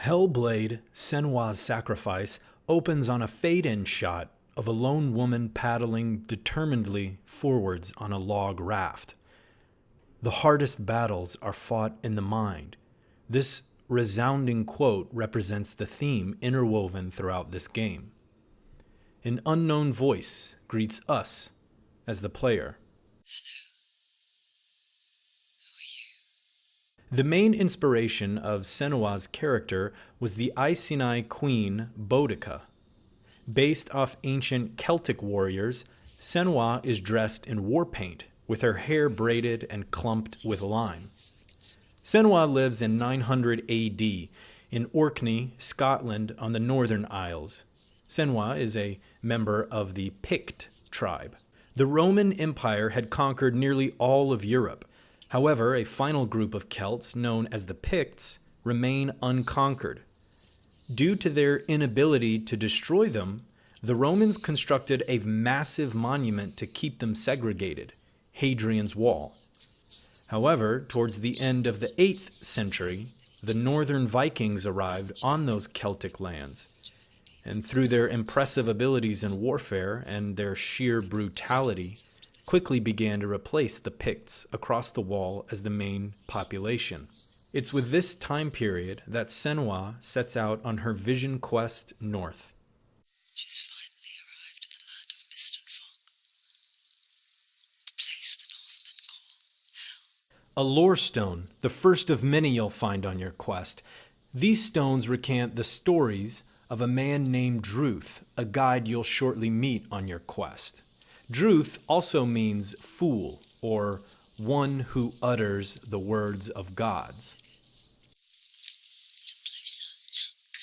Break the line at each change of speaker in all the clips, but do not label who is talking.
Hellblade, Senua's Sacrifice, opens on a fade-in shot of a lone woman paddling determinedly forwards on a log raft. The hardest battles are fought in the mind. This resounding quote represents the theme interwoven throughout this game. An unknown voice greets us as the player. The main inspiration of Senua's character was the Iceni queen Boudica. Based off ancient Celtic warriors, Senua is dressed in war paint, with her hair braided and clumped with lime. Senua lives in 900 AD in Orkney, Scotland, on the Northern Isles. Senua is a member of the Pict tribe. The Roman Empire had conquered nearly all of Europe. However, a final group of Celts, known as the Picts, remain unconquered. Due to their inability to destroy them, the Romans constructed a massive monument to keep them segregated, Hadrian's Wall. However, towards the end of the 8th century, the northern Vikings arrived on those Celtic lands, and through their impressive abilities in warfare and their sheer brutality, quickly began to replace the Picts across the wall as the main population. It's with this time period that Senua sets out on her vision quest north.
She's finally arrived at the land of mist and fog, the place the Northmen call Hell.
A lore stone, the first of many you'll find on your quest. These stones recant the stories of a man named Druth, a guide you'll shortly meet on your quest. Druth also means fool, or one who utters the words of gods.
Look closer. Look.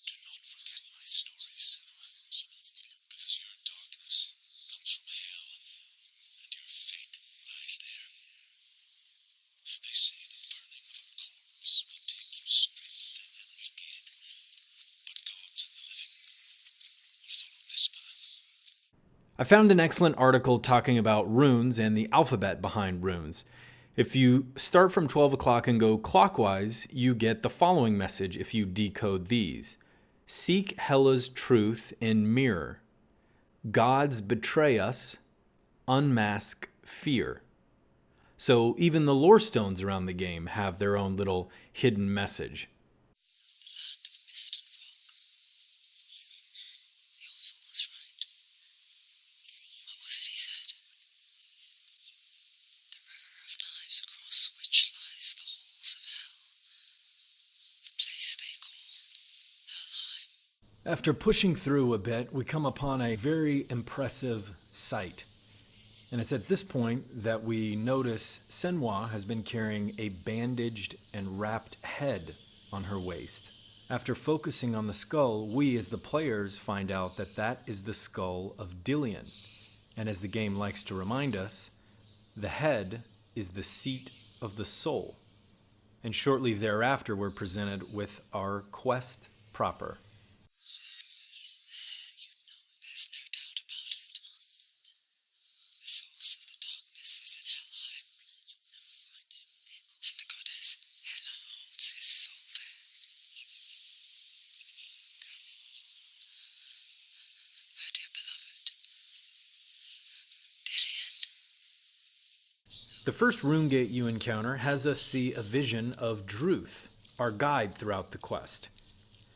Do not forget my stories, Senua.
She needs to look closer.
Your darkness comes from hell, and your fate lies there. They say the burning of a corpse will take you straight to Hell's gate, but gods and the living will follow this path.
I found an excellent article talking about runes and the alphabet behind runes. If you start from 12 o'clock and go clockwise, you get the following message if you decode these. Seek Hela's truth in mirror. Gods betray us. Unmask fear. So even the lore stones around the game have their own little hidden message. After pushing through a bit, we come upon a very impressive sight. And it's at this point that we notice Senua has been carrying a bandaged and wrapped head on her waist. After focusing on the skull, we as the players find out that that is the skull of Dillion. And as the game likes to remind us, the head is the seat of the soul. And shortly thereafter, we're presented with our quest proper.
He's there, you know. There's no doubt about it. Lost. The source of the darkness is in Helheim. And the goddess Hela holds his soul there. Come on. Her dear beloved. Dillion.
The first rune gate you encounter has us see a vision of Druth, our guide throughout the quest.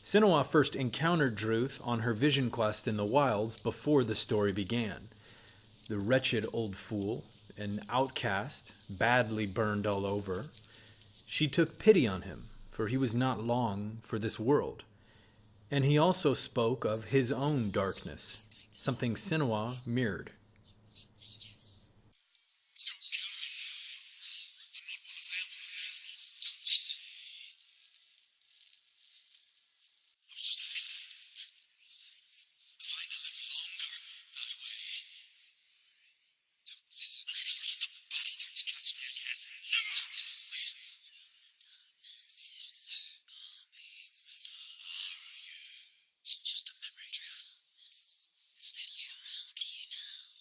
Senua first encountered Druth on her vision quest in the wilds before the story began. The wretched old fool, an outcast, badly burned all over, she took pity on him, for he was not long for this world. And he also spoke of his own darkness, something Senua mirrored.
It's just a memory, Druth. It's that you. How do you know?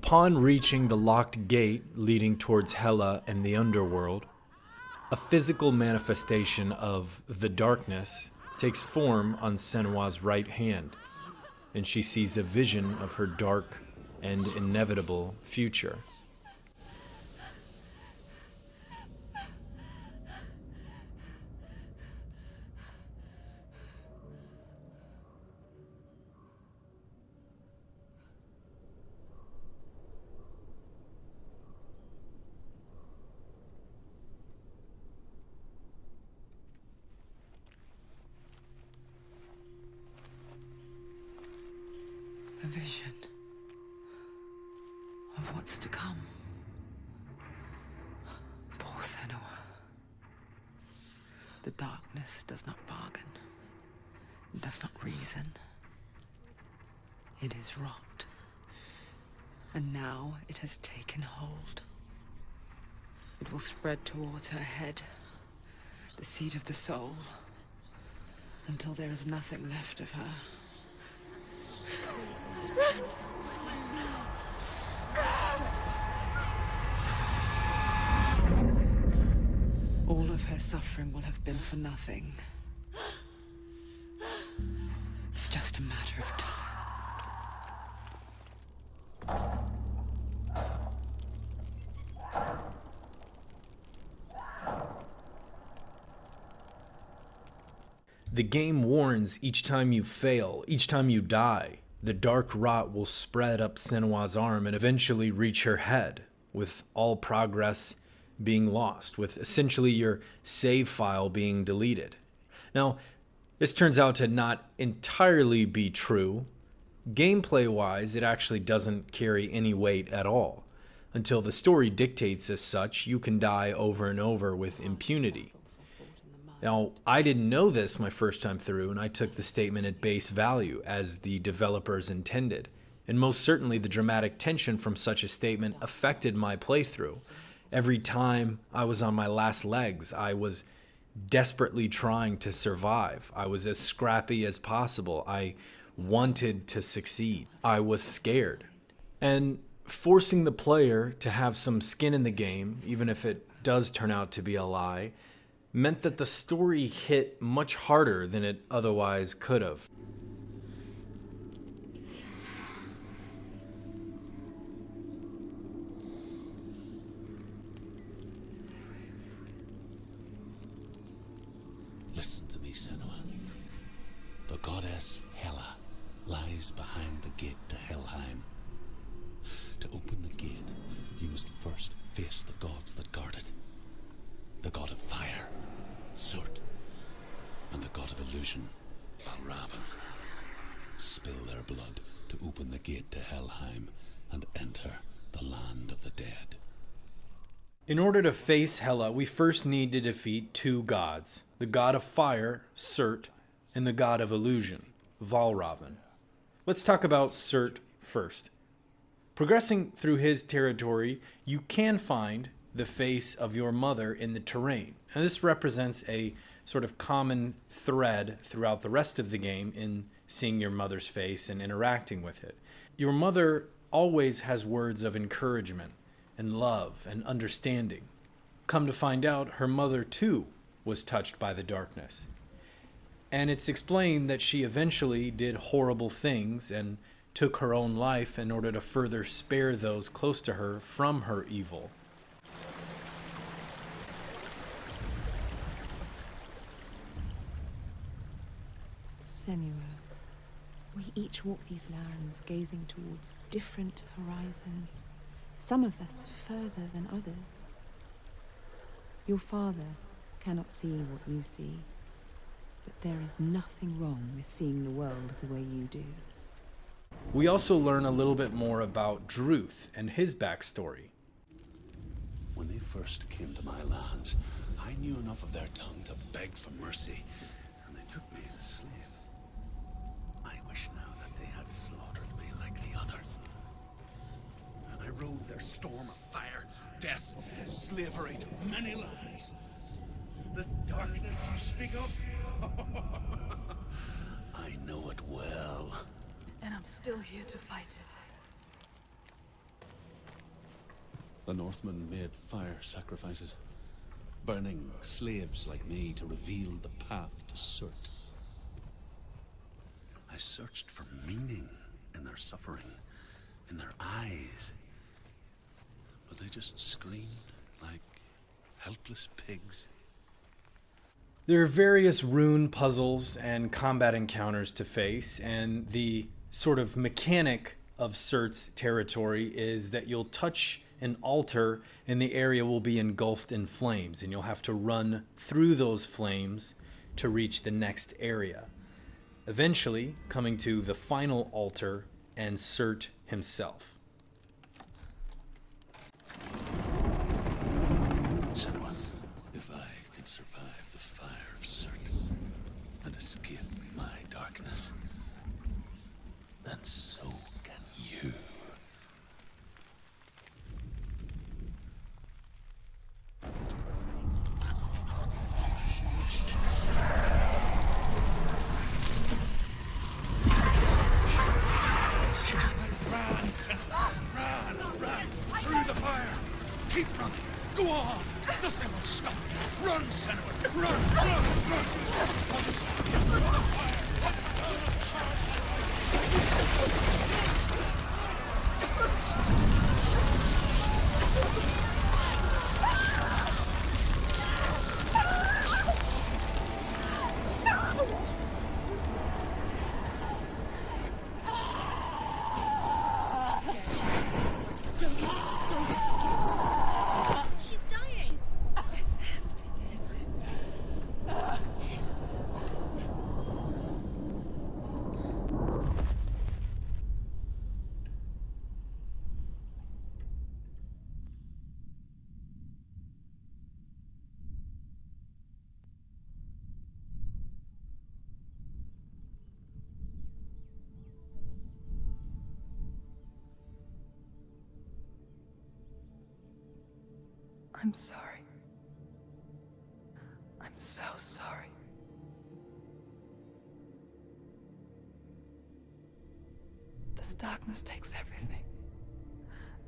Upon reaching the locked gate leading towards Hela and the underworld, a physical manifestation of the darkness takes form on Senua's right hand, and she sees a vision of her dark and inevitable future.
A vision of what's to come. Poor Senua. The darkness does not bargain. It does not reason. It is rot. And now it has taken hold. It will spread towards her head, the seat of the soul, until there is nothing left of her. All of her suffering will have been for nothing. It's just a matter of time.
The game warns each time you fail, each time you die, the dark rot will spread up Senua's arm and eventually reach her head, with all progress being lost, with essentially your save file being deleted. Now, this turns out to not entirely be true. Gameplay-wise, it actually doesn't carry any weight at all. Until the story dictates as such, you can die over and over with impunity. Now, I didn't know this my first time through, and I took the statement at base value, as the developers intended. And most certainly the dramatic tension from such a statement affected my playthrough. Every time I was on my last legs, I was desperately trying to survive. I was as scrappy as possible. I wanted to succeed. I was scared. And forcing the player to have some skin in the game, even if it does turn out to be a lie, meant that the story hit much harder than it otherwise could have.
Listen to me, Senua. The goddess Hela lies behind the gate to Helheim. To open the gate, you must first face the gods that guard it. The god of fire, Surt, and the god of illusion, Valravan. Spill their blood to open the gate to Helheim and enter the land of the dead.
In order to face Hela, we first need to defeat two gods, the god of fire, Surt, and the god of illusion, Valravan. Let's talk about Surt first. Progressing through his territory, you can find the face of your mother in the terrain. And this represents a sort of common thread throughout the rest of the game in seeing your mother's face and interacting with it. Your mother always has words of encouragement and love and understanding. Come to find out, her mother too was touched by the darkness. And it's explained that she eventually did horrible things and took her own life in order to further spare those close to her from her evil.
Senua, we each walk these lands gazing towards different horizons, some of us further than others. Your father cannot see what you see, but there is nothing wrong with seeing the world the way you do.
We also learn a little bit more about Druth and his backstory.
When they first came to my lands, I knew enough of their tongue to beg for mercy, and they took me as a slave. I wish now that they had slaughtered me like the others. I rode their storm of fire, death, slavery to many lands. This darkness you speak of, I know it well.
And I'm still here to fight it.
The Northmen made fire sacrifices, burning slaves like me to reveal the path to Surt. I searched for meaning in their suffering, in their eyes. But they just screamed like helpless pigs.
There are various rune puzzles and combat encounters to face, and the sort of mechanic of Surt's territory is that you'll touch an altar and the area will be engulfed in flames, and you'll have to run through those flames to reach the next area, eventually coming to the final altar and Surt himself.
Senua, if I could survive the fire of Surt and escape my darkness, then so can you. Run, Senua! Run! Through the fire! Keep running! Go on! Nothing will stop you! Run, Senua! Run! Through the fire!
She's dying.
I'm sorry. I'm so sorry. This darkness takes everything.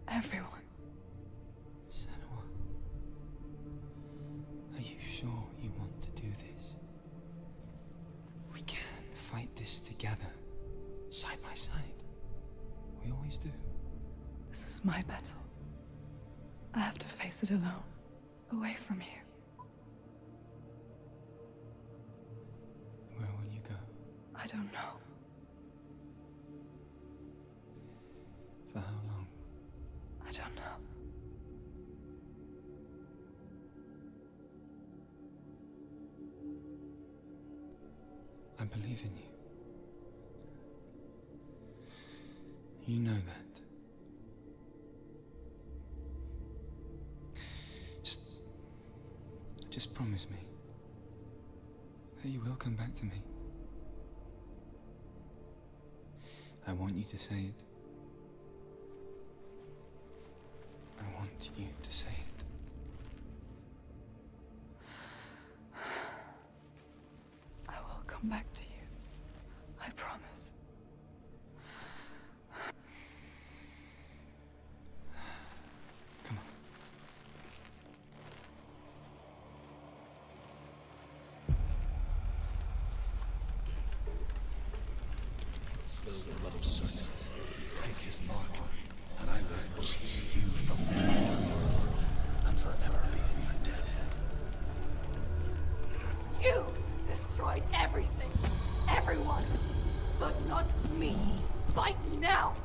Everyone.
Senua, are you sure you want to do this? We can fight this together, side by side. We always do.
This is my battle. I have to face it alone, away from you.
Where will you go?
I don't know.
For how long?
I don't know.
I believe in you. You know that. Just promise me that you will come back to me. I want you to say it. I want you to say it.
I will come back to you. I promise.
Come on.
Spill the blood of Surt. Take his mark, and I will cheer you from now and forever be in your debt.
You destroyed everything, everyone, but not me. Fight now!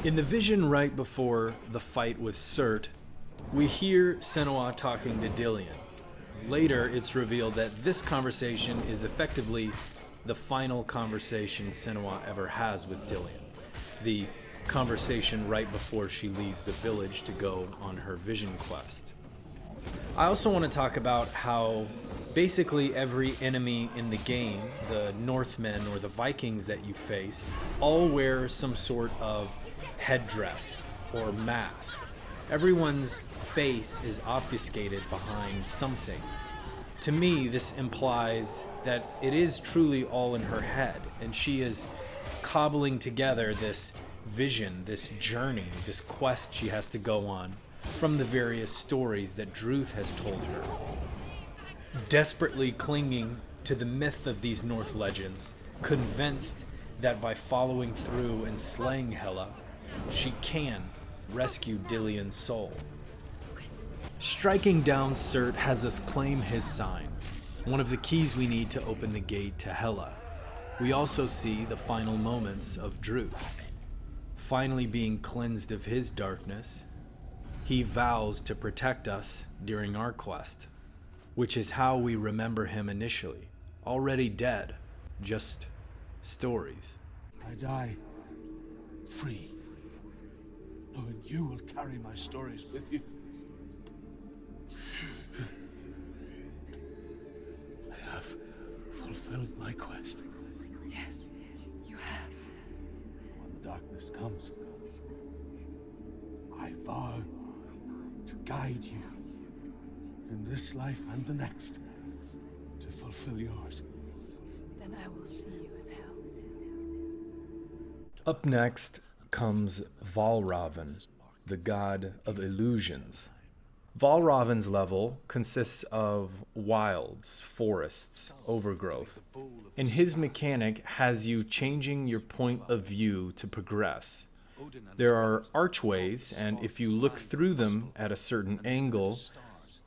In the vision right before the fight with Surt, we hear Senua talking to Dillion. Later, it's revealed that this conversation is effectively the final conversation Senua ever has with Dillion. The conversation right before she leaves the village to go on her vision quest. I also want to talk about how basically every enemy in the game, the Northmen or the Vikings that you face, all wear some sort of headdress or mask. Everyone's face is obfuscated behind something. To me, this implies that it is truly all in her head, and she is cobbling together this vision, this journey, this quest she has to go on from the various stories that Druth has told her. Desperately clinging to the myth of these North legends, convinced that by following through and slaying Hela, she can rescue Dillion's soul. Striking down Surt has us claim his sign, one of the keys we need to open the gate to Hela. We also see the final moments of Druth. Finally being cleansed of his darkness, he vows to protect us during our quest, which is how we remember him initially, already dead, just stories.
I die free, knowing you will carry my stories with you. I have fulfilled my quest.
Yes, you have.
When the darkness comes, I vow to guide you in this life and the next to fulfill yours.
Then I will see you in hell.
Up next comes Valravn, the god of illusions. Valravn's level consists of wilds, forests, overgrowth, and his mechanic has you changing your point of view to progress. There are archways, and if you look through them at a certain angle,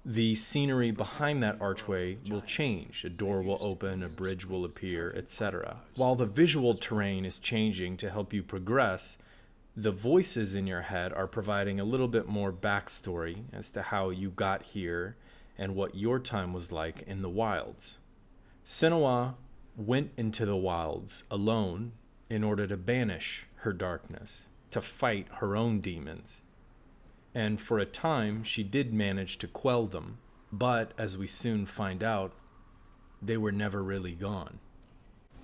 the scenery behind that archway will change. A door will open, a bridge will appear, etc. While the visual terrain is changing to help you progress, the voices in your head are providing a little bit more backstory as to how you got here and what your time was like in the wilds. Senua went into the wilds alone in order to banish her darkness, to fight her own demons. And for a time, she did manage to quell them, but as we soon find out, they were never really gone.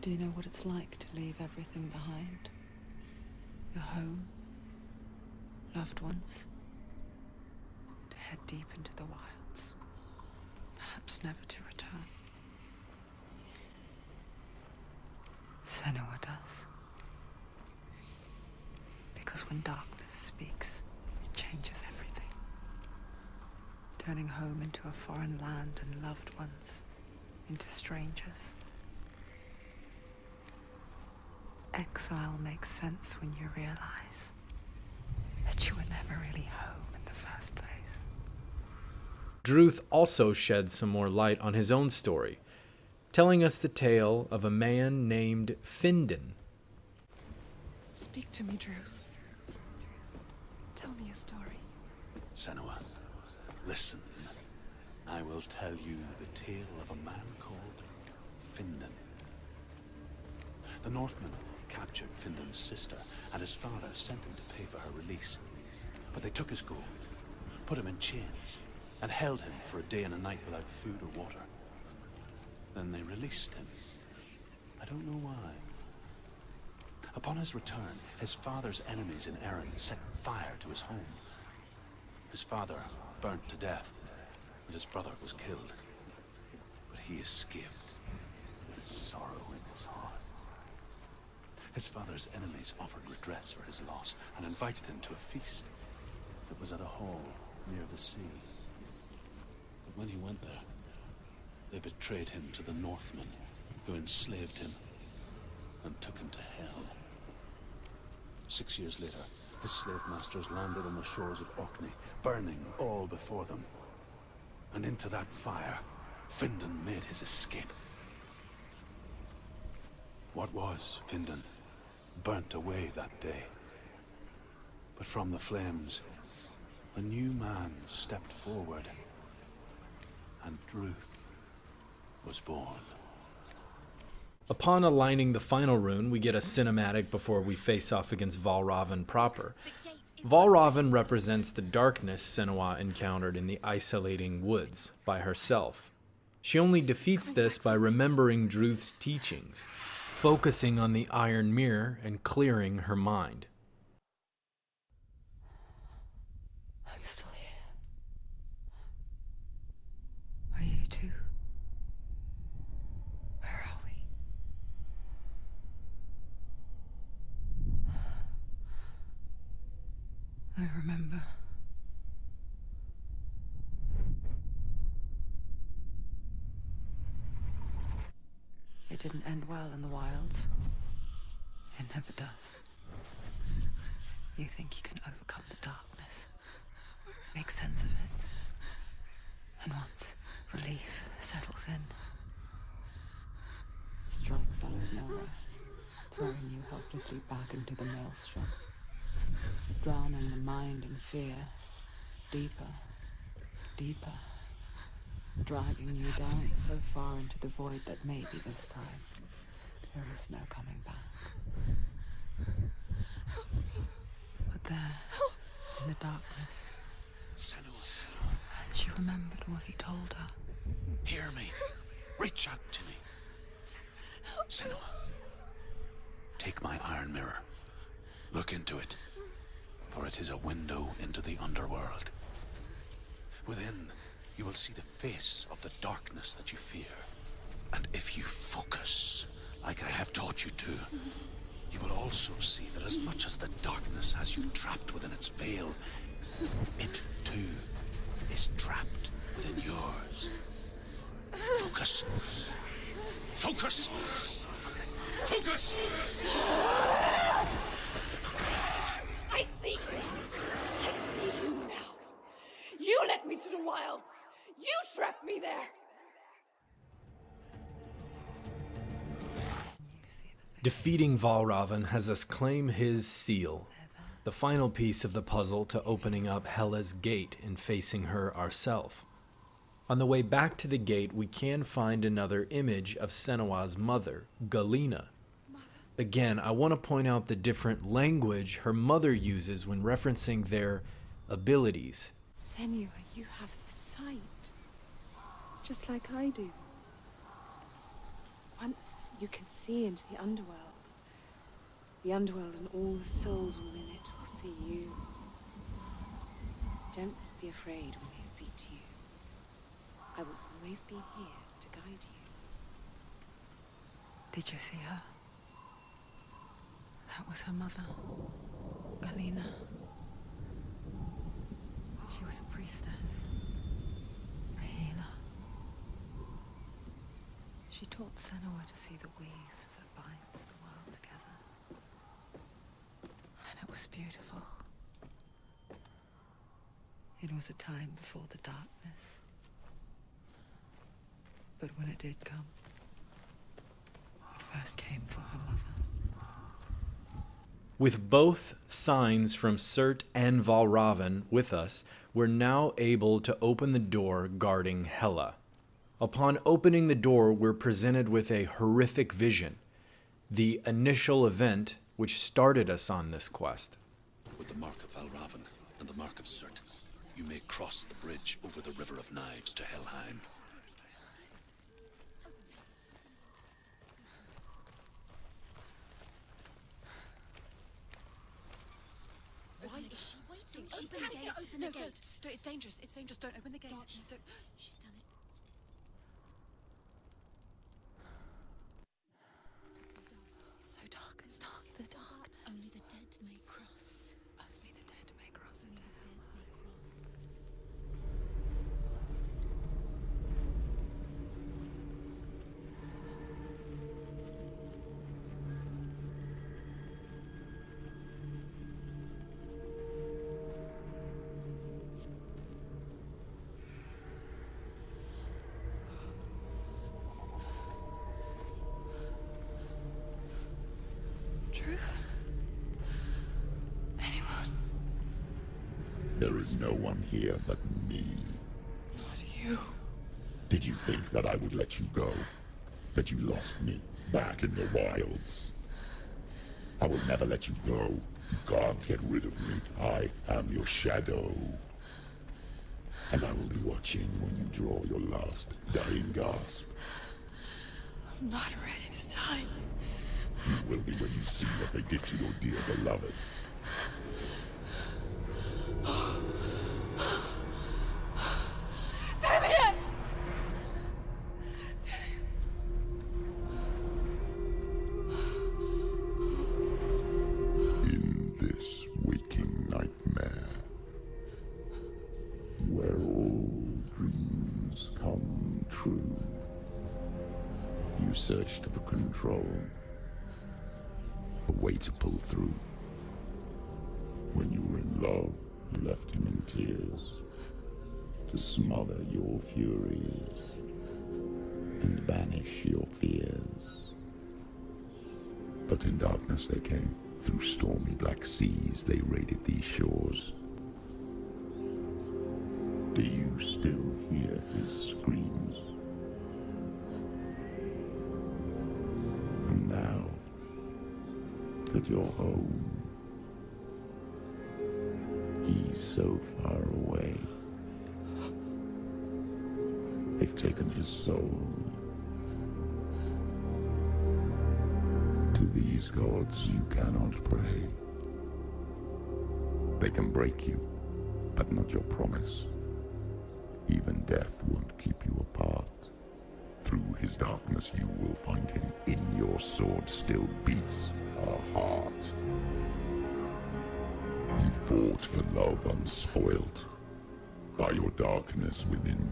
Do you know what it's like to leave everything behind? Your home, loved ones, to head deep into the wilds, perhaps never to return. Senua does. Because when darkness speaks, it changes everything. Turning home into a foreign land and loved ones into strangers. Exile makes sense when you realize that you were never really home in the first place.
Druth also sheds some more light on his own story, telling us the tale of a man named Findan.
Speak to me, Druth. Tell me a story.
Senua, listen. I will tell you the tale of a man called Findan. The Northmen captured Findan's sister, and his father sent him to pay for her release. But they took his gold, put him in chains, and held him for a day and a night without food or water. Then they released him. I don't know why. Upon his return, his father's enemies in Erin set fire to his home. His father burnt to death, and his brother was killed. But he escaped with sorrow in his heart. His father's enemies offered redress for his loss and invited him to a feast that was at a hall near the sea. But when he went there, they betrayed him to the Northmen, who enslaved him and took him to hell. 6 years later, his slave masters landed on the shores of Orkney, burning all before them. And into that fire, Findan made his escape. What was Findan burnt away that day. But from the flames, a new man stepped forward, and Druth was born.
Upon aligning the final rune, we get a cinematic before we face off against Valravn proper. Valravn represents the darkness Senua encountered in the isolating woods by herself. She only defeats this by remembering Druth's teachings, focusing on the iron mirror and clearing her mind.
I'm still here. Are you too? Where are we?
I remember.
It didn't end well in the wilds. It never does. You think you can overcome the darkness, make sense of it, and once relief settles in, it strikes out of nowhere, throwing you helplessly back into the maelstrom, drowning the mind in fear, deeper, deeper, dragging you down so far into the void that maybe this time there is no coming back. But there, in the darkness,
Senua,
and she remembered what he told her.
hear me. Reach out to me. Senua, take my iron mirror. Look into it, for it is a window into the underworld. Within, you will see the face of the darkness that you fear. And if you focus, like I have taught you to, you will also see that as much as the darkness has you trapped within its veil, it too is trapped within yours. Focus. Focus! Focus!
I see you! I see you now! You led me to the wilds! You trapped me there!
Defeating Valravn has us claim his seal, the final piece of the puzzle to opening up Hela's gate and facing her ourself. On the way back to the gate, we can find another image of Senua's mother, Galena. Again, I want to point out the different language her mother uses when referencing their abilities.
Senua, you have the sight. Just like I do. Once you can see into the underworld and all the souls within it will see you. Don't be afraid when they speak to you. I will always be here to guide you.
Did you see her? That was her mother, Galena. She was a priestess, a healer. She taught Senua to see the weave that binds the world together. And it was beautiful. It was a time before the darkness. But when it did come, it first came for her mother.
With both signs from Surt and Valravn with us, we're now able to open the door guarding Hela. Upon opening the door, we're presented with a horrific vision, the initial event which started us on this quest.
With the mark of Valravn and the mark of Surt, you may cross the bridge over the River of Knives to Helheim.
Why is she waiting? Open the gate. Open the gate. Don't. It's dangerous. It's dangerous. Don't open the gate. Don't. She's done it. It's so dark. It's dark. The dark. Only the dead may cross. Only the dead may cross into hell.
Truth? Anyone?
There is no one here but me.
Not you.
Did you think that I would let you go? That you lost me back in the wilds? I will never let you go. You can't get rid of me. I am your shadow. And I will be watching when you draw your last dying gasp.
I'm not ready to die.
You will be when you see what they did to your dear beloved.
Dillion!
In this waking nightmare, searched for control. A way to pull through. When you were in love, you left him in tears. To smother your furies. And banish your fears. But in darkness they came. Through stormy black seas they raided these shores. Do you still hear his screams? And now that you're home, he's so far away. They've taken his soul. To these gods you cannot pray. They can break you, but not your promise. Even death won't keep you apart. Through his darkness you will find him. In your sword still beats a heart. You fought for love unspoilt by your darkness within.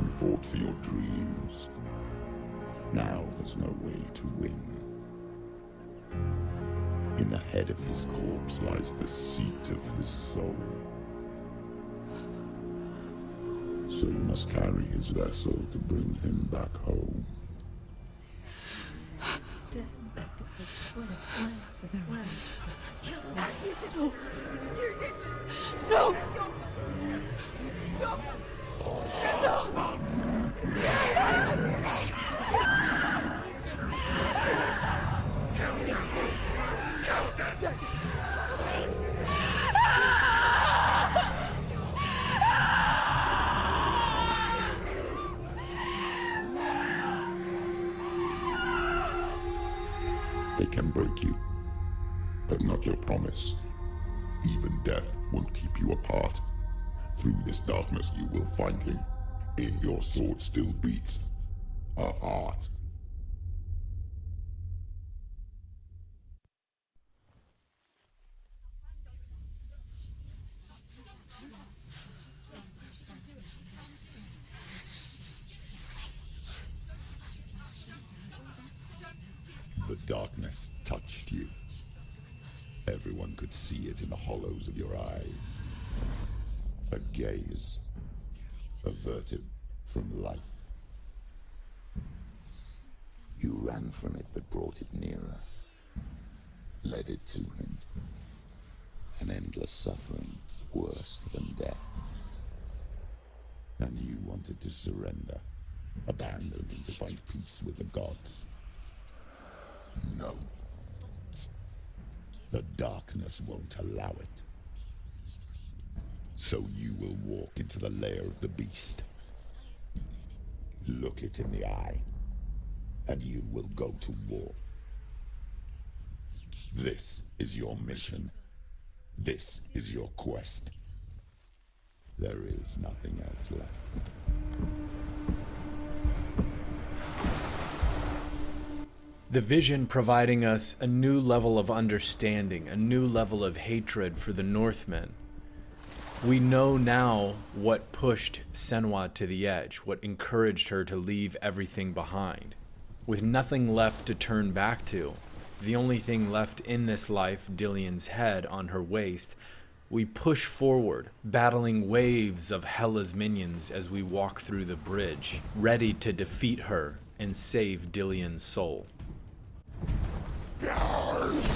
You fought for your dreams. Now there's no way to win. In the head of his corpse lies the seat of his soul. So you must carry his vessel to bring him back home.
You did this! No!
They can break you, but not your promise. Even death won't keep you apart. Through this darkness you will find him. In your sword still beats a heart. The darkness touched you. Everyone could see it in the hollows of your eyes. A gaze averted from life. You ran from it but brought it nearer. Led it to him. An endless suffering, worse than death. And you wanted to surrender, abandon him to find peace with the gods. No. The darkness won't allow it. So you will walk into the lair of the beast. Look it in the eye, and you will go to war. This is your mission. This is your quest. There is nothing else left.
The vision providing us a new level of understanding, a new level of hatred for the Northmen. We know now what pushed Senua to the edge, what encouraged her to leave everything behind. With nothing left to turn back to, the only thing left in this life, Dillion's head on her waist, we push forward, battling waves of Hela's minions as we walk through the bridge, ready to defeat her and save Dillion's soul.
Guards!